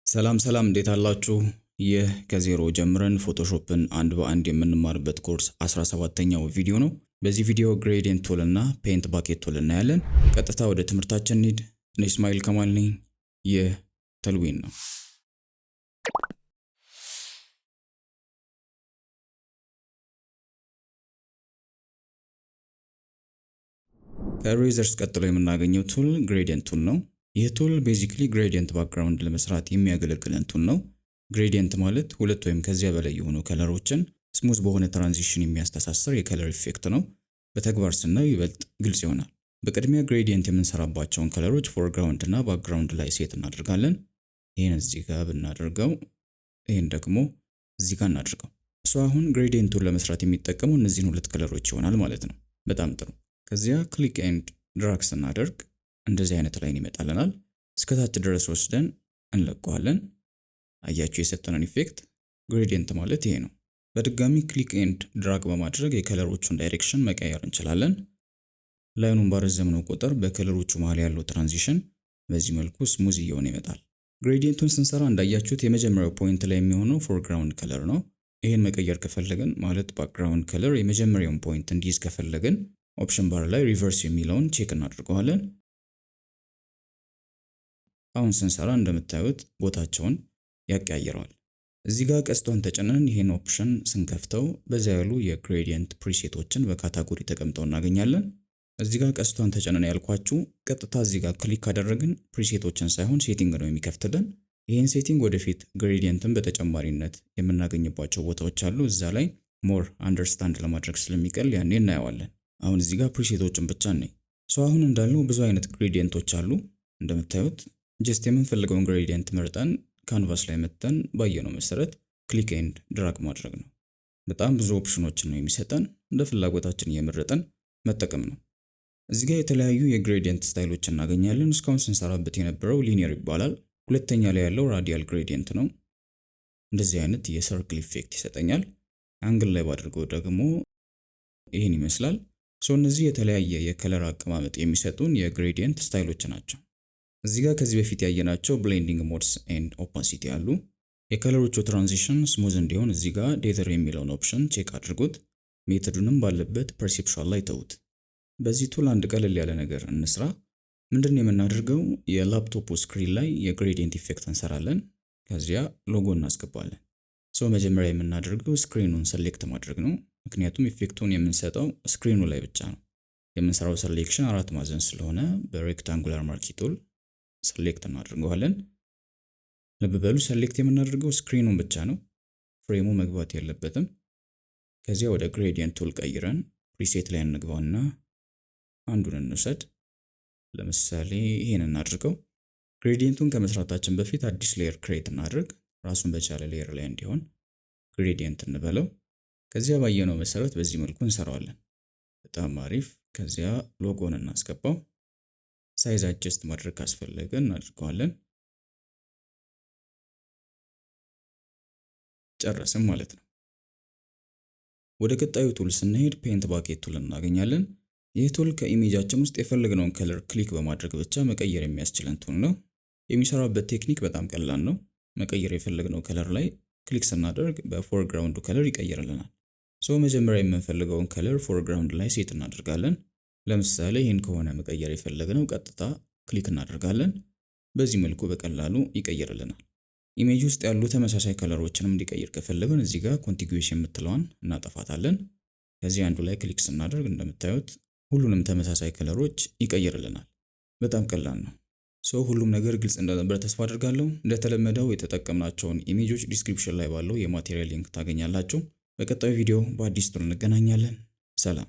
ሰላም እንዴት አላችሁ? ይህ ከዜሮ ጀምረን ፎቶሾፕን አንድ በአንድ የምንማርበት ኮርስ 17ኛው ቪዲዮ ነው። በዚህ ቪዲዮ ግሬዲየንት ቱል እና ፔንት ባኬት ቱል እናያለን። ቀጥታ ወደ ትምህርታችን እንሂድ። እኔ እስማኤል ከማል ነኝ። ይህ ተልዊን ነው። ከኢሬዘርስ ቀጥሎ የምናገኘው ቱል ግሬዲየንት ቱል ነው። ይህ ቱል ቤዚክሊ ግሬዲየንት ባክግራውንድ ለመስራት የሚያገለግለን ቱል ነው። ግሬዲየንት ማለት ሁለት ወይም ከዚያ በላይ የሆኑ ከለሮችን ስሙዝ በሆነ ትራንዚሽን የሚያስተሳስር የከለር ኢፌክት ነው። በተግባር ስናየው ይበልጥ ግልጽ ይሆናል። በቅድሚያ ግሬዲየንት የምንሰራባቸውን ከለሮች ፎርግራውንድ እና ባክግራውንድ ላይ ሴት እናደርጋለን። ይህን እዚህ ጋር ብናደርገው፣ ይህን ደግሞ እዚህ ጋር እናደርገው። አሁን ግሬዲየንቱን ለመስራት የሚጠቀመው እነዚህን ሁለት ከለሮች ይሆናል ማለት ነው። በጣም ጥሩ። ከዚያ ክሊክ ኤንድ ድራግ ስናደርግ እንደዚህ አይነት ላይን ይመጣልናል። እስከታች ድረስ ወስደን እንለቀዋለን። አያችሁ የሰጠነን ኢፌክት። ግሬዲየንት ማለት ይሄ ነው። በድጋሚ ክሊክ ኤንድ ድራግ በማድረግ የከለሮቹን ዳይሬክሽን መቀየር እንችላለን። ላይኑን ባረዘምነው ቁጥር በከለሮቹ መሃል ያለው ትራንዚሽን በዚህ መልኩ ስሙዝ እየሆነ ይመጣል። ግሬዲየንቱን ስንሰራ እንዳያችሁት የመጀመሪያው ፖይንት ላይ የሚሆነው ፎርግራውንድ ከለር ነው። ይህን መቀየር ከፈለግን ማለት ባክግራውንድ ከለር የመጀመሪያውን ፖይንት እንዲይዝ ከፈለግን ኦፕሽን ባር ላይ ሪቨርስ የሚለውን ቼክ እናድርገዋለን። አሁን ስንሰራ እንደምታዩት ቦታቸውን ያቀያይረዋል። እዚህ ጋር ቀስቷን ተጭነን ይሄን ኦፕሽን ስንከፍተው በዛ ያሉ የግሬዲየንት ፕሪሴቶችን በካታጎሪ ተቀምጠው እናገኛለን። እዚህ ጋር ቀስቷን ተጭነን ያልኳችሁ ቀጥታ እዚህ ጋር ክሊክ ካደረግን ፕሪሴቶችን ሳይሆን ሴቲንግ ነው የሚከፍትልን። ይሄን ሴቲንግ ወደፊት ግሬዲየንትን በተጨማሪነት የምናገኝባቸው ቦታዎች አሉ። እዛ ላይ ሞር አንደርስታንድ ለማድረግ ስለሚቀል ያኔ እናየዋለን። አሁን እዚህ ጋር ፕሪሴቶችን ብቻ ነኝ። አሁን እንዳለው ብዙ አይነት ግሬዲየንቶች አሉ። እንደምታዩት ጀስት የምንፈልገውን ግሬዲየንት መርጠን ካንቫስ ላይ መተን ባየነው መሰረት ክሊክ ኤንድ ድራግ ማድረግ ነው። በጣም ብዙ ኦፕሽኖችን ነው የሚሰጠን። እንደ ፍላጎታችን እየመረጠን መጠቀም ነው። እዚህ ጋር የተለያዩ የግሬዲየንት ስታይሎች እናገኛለን። እስካሁን ስንሰራበት የነበረው ሊኒየር ይባላል። ሁለተኛ ላይ ያለው ራዲያል ግሬዲየንት ነው። እንደዚህ አይነት የሰርክል ኢፌክት ይሰጠኛል። አንግል ላይ ባድርገው ደግሞ ይህን ይመስላል። እነዚህ የተለያየ የከለር አቀማመጥ የሚሰጡን የግሬዲየንት ስታይሎች ናቸው። እዚህ ጋር ከዚህ በፊት ያየናቸው ብሌንዲንግ ሞድስ ኤንድ ኦፓሲቲ አሉ። የከለሮቹ ትራንዚሽን ስሙዝ እንዲሆን እዚህ ጋር ዴዘር የሚለውን ኦፕሽን ቼክ አድርጉት። ሜተዱንም ባለበት ፐርሴፕሽን ላይ ተውት። በዚህ ቱል አንድ ቀለል ያለ ነገር እንስራ። ምንድነው የምናደርገው? የላፕቶፕ ስክሪን ላይ የግሬዲየንት ኢፌክት እንሰራለን። ከዚያ ሎጎ እናስገባለን። መጀመሪያ የምናደርገው ስክሪኑን ሰሌክት ማድረግ ነው። ምክንያቱም ኢፌክቱን የምንሰጠው ስክሪኑ ላይ ብቻ ነው። የምንሰራው ሰሌክሽን አራት ማዕዘን ስለሆነ በሬክታንጉላር ማርኪ ቱል ሰሌክት እናደርገዋለን። ልብ በሉ ሰሌክት የምናደርገው ስክሪኑን ብቻ ነው። ፍሬሙ መግባት የለበትም። ከዚያ ወደ ግሬዲየንት ቱል ቀይረን ፕሪሴት ላይ እንግባውና አንዱን እንውሰድ። ለምሳሌ ይሄን እናድርገው። ግሬዲየንቱን ከመስራታችን በፊት አዲስ ሌየር ክሬት እናድርግ። ራሱን በቻለ ሌየር ላይ እንዲሆን ግሬዲየንት እንበለው። ከዚያ ባየነው መሰረት በዚህ መልኩ እንሰራዋለን። በጣም አሪፍ። ከዚያ ሎጎን እናስገባው። ሳይዝ አጀስት ማድረግ ካስፈለገ እናድርገዋለን። ጨረስን ማለት ነው። ወደ ቀጣዩ ቱል ስንሄድ ፔንት ባኬት ቱል እናገኛለን። ይህ ቱል ከኢሜጃችን ውስጥ የፈለግነውን ከለር ክሊክ በማድረግ ብቻ መቀየር የሚያስችለን ቱል ነው። የሚሰራበት ቴክኒክ በጣም ቀላል ነው። መቀየር የፈለግነው ከለር ላይ ክሊክ ስናደርግ በፎርግራውንዱ ከለር ይቀየርልናል። መጀመሪያ የምንፈልገውን ከለር ፎርግራውንድ ላይ ሴት እናደርጋለን። ለምሳሌ ይህን ከሆነ መቀየር የፈለግነው ቀጥታ ክሊክ እናደርጋለን። በዚህ መልኩ በቀላሉ ይቀየርልናል። ኢሜጅ ውስጥ ያሉ ተመሳሳይ ከለሮችንም እንዲቀይር ከፈለግን እዚህ ጋር ኮንቲጉዌሽን የምትለዋን እናጠፋታለን። ከዚህ አንዱ ላይ ክሊክ ስናደርግ እንደምታዩት ሁሉንም ተመሳሳይ ከለሮች ይቀይርልናል። በጣም ቀላል ነው። ሁሉም ነገር ግልጽ እንደነበር ተስፋ አድርጋለሁ። እንደተለመደው የተጠቀምናቸውን ኢሜጆች ዲስክሪፕሽን ላይ ባለው የማቴሪያል ሊንክ ታገኛላችሁ። በቀጣዩ ቪዲዮ በአዲስ ቱል እንገናኛለን። ሰላም።